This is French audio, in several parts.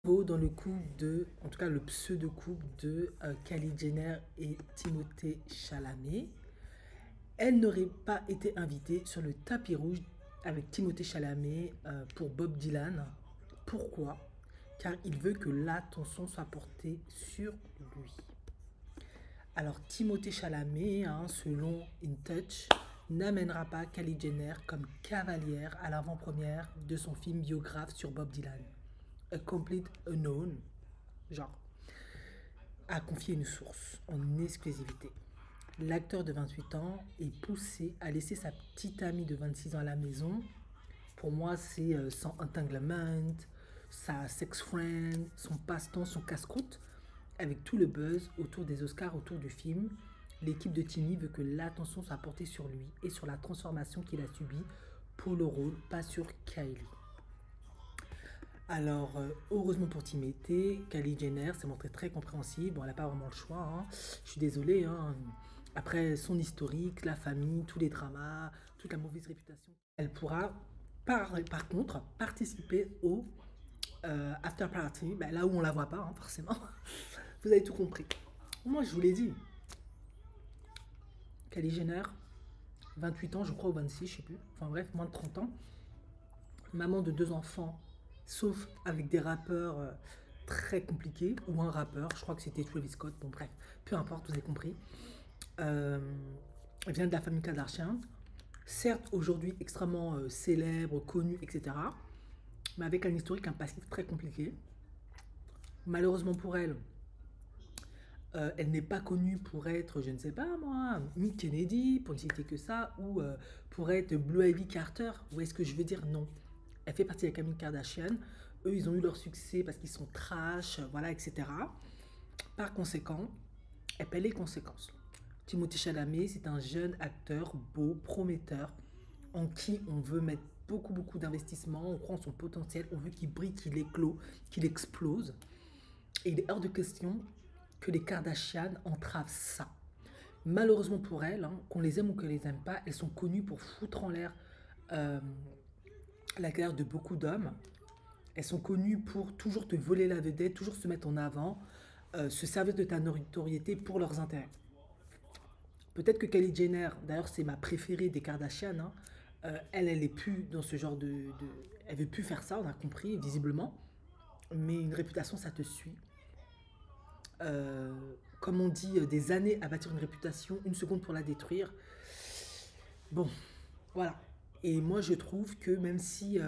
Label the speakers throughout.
Speaker 1: Dans le couple de, en tout cas le pseudo-couple de Kylie Jenner et Timothée Chalamet. Elle n'aurait pas été invitée sur le tapis rouge avec Timothée Chalamet pour Bob Dylan. Pourquoi? Car il veut que l'attention soit portée sur lui. Alors Timothée Chalamet, selon InTouch, n'amènera pas Kylie Jenner comme cavalière à l'avant-première de son film biographe sur Bob Dylan. A Complete Unknown, genre, a confié une source en exclusivité. L'acteur de 28 ans est poussé à laisser sa petite amie de 26 ans à la maison. Pour moi, c'est son entanglement, sa sex friend, son passe-temps, son casse-croûte. Avec tout le buzz autour des Oscars, autour du film, l'équipe de Timmy veut que l'attention soit portée sur lui et sur la transformation qu'il a subie pour le rôle, pas sur Kylie. Alors, heureusement pour Timothée, Kylie Jenner s'est montrée très compréhensive. Bon, elle n'a pas vraiment le choix, hein. Je suis désolée, hein. Après son historique, la famille, tous les dramas, toute la mauvaise réputation, elle pourra par contre participer au after party, ben, là où on la voit pas, hein, forcément. Vous avez tout compris. Moi, je vous l'ai dit. Kylie Jenner, 28 ans, je crois, ou 26, je sais plus. Enfin bref, moins de 30 ans. Maman de 2 enfants, sauf avec des rappeurs très compliqués, ou un rappeur, je crois que c'était Travis Scott, bon bref, peu importe, vous avez compris. Euh, Elle vient de la famille Kardashian, certes aujourd'hui extrêmement célèbre, connue, etc., mais avec un historique, un passif très compliqué. Malheureusement pour elle, elle n'est pas connue pour être, je ne sais pas moi, Mick Kennedy, pour ne citer que ça, ou pour être Blue Ivy Carter. Vous voyez ce que je veux dire? Non. Elle fait partie de la famille Kardashian. Eux, ils ont eu leur succès parce qu'ils sont trash, voilà, etc. Par conséquent, elle paie les conséquences. Timothée Chalamet, c'est un jeune acteur beau, prometteur, en qui on veut mettre beaucoup, beaucoup d'investissement, on croit en son potentiel, on veut qu'il brille, qu'il éclose, qu'il explose. Et il est hors de question que les Kardashian entravent ça. Malheureusement pour elles, hein, qu'on les aime ou qu'on les aime pas, elles sont connues pour foutre en l'air euh, la carrière de beaucoup d'hommes. Elles sont connues pour toujours te voler la vedette, toujours se mettre en avant, se servir de ta notoriété pour leurs intérêts. Peut-être que Kylie Jenner, d'ailleurs c'est ma préférée des Kardashian, hein, elle est plus dans ce genre elle veut plus faire ça, on a compris, visiblement. Mais une réputation, ça te suit. Euh, Comme on dit, des années à bâtir une réputation, une seconde pour la détruire. Bon, voilà. Et moi, je trouve que même si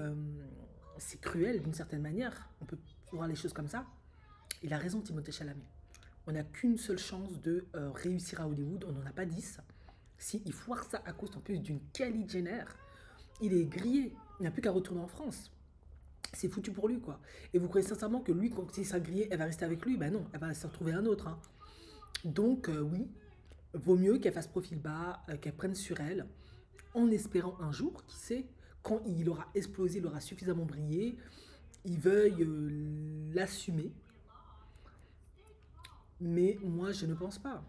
Speaker 1: c'est cruel d'une certaine manière, on peut voir les choses comme ça, il a raison, Timothée Chalamet. On n'a qu'une seule chance de réussir à Hollywood, on n'en a pas 10. S'il foire ça à cause en plus d'une Kylie Jenner, il est grillé. Il n'a plus qu'à retourner en France. C'est foutu pour lui, quoi. Et vous croyez sincèrement que lui, quand il sera grillé, elle va rester avec lui? Ben non, elle va se retrouver un autre, hein. Donc, oui, vaut mieux qu'elle fasse profil bas, qu'elle prenne sur elle, en espérant un jour, qui sait, quand il aura explosé, il aura suffisamment brillé, il veuille l'assumer. Mais moi, je ne pense pas.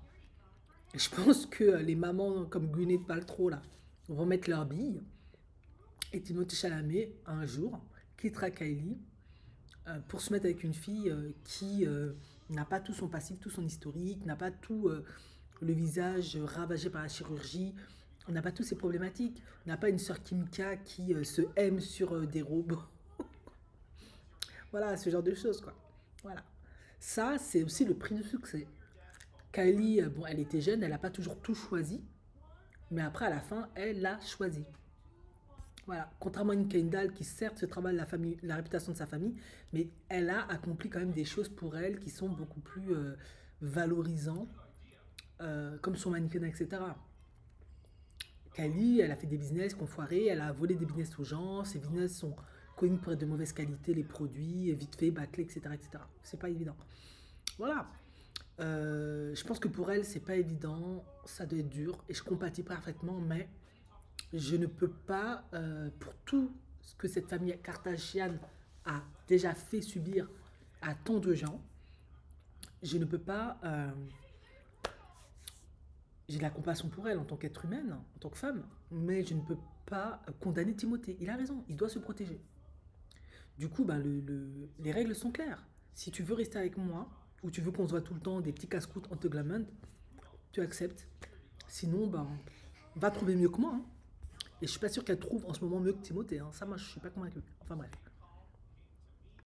Speaker 1: Je pense que les mamans comme Gwyneth Paltrow, là, vont mettre leur bille. Et Timothée Chalamet, un jour, quittera Kylie pour se mettre avec une fille qui n'a pas tout son passif, tout son historique, n'a pas tout le visage ravagé par la chirurgie, n'a pas toutes ses problématiques, n'a pas une sœur Kimika qui se aime sur des robots. Voilà, ce genre de choses, quoi. Voilà. Ça, c'est aussi le prix du succès. Kylie, bon, elle était jeune, elle n'a pas toujours tout choisi, mais après, à la fin, elle l'a choisi. Voilà. Contrairement à une Kendall qui certes se travaille la réputation de sa famille, mais elle a accompli quand même des choses pour elle qui sont beaucoup plus valorisantes, comme son mannequin, etc. Kylie, elle a fait des business qui ont foiré, elle a volé des business aux gens, ses business sont connus pour être de mauvaise qualité, les produits, vite fait, bâclés, etc. etc. C'est pas évident. Voilà. Je pense que pour elle, c'est pas évident, ça doit être dur, et je compatis parfaitement, mais je ne peux pas, pour tout ce que cette famille Kardashian a déjà fait subir à tant de gens, je ne peux pas. J'ai de la compassion pour elle en tant qu'être humaine, en tant que femme, mais je ne peux pas condamner Timothée. Il a raison, il doit se protéger. Du coup, ben, les règles sont claires. Si tu veux rester avec moi, ou tu veux qu'on se voit tout le temps, des petits casse-croûtes en te glamant, tu acceptes. Sinon, ben, va trouver mieux que moi, hein. Et je suis pas sûr qu'elle trouve en ce moment mieux que Timothée, hein. Ça, moi, je suis pas convaincu. Enfin bref.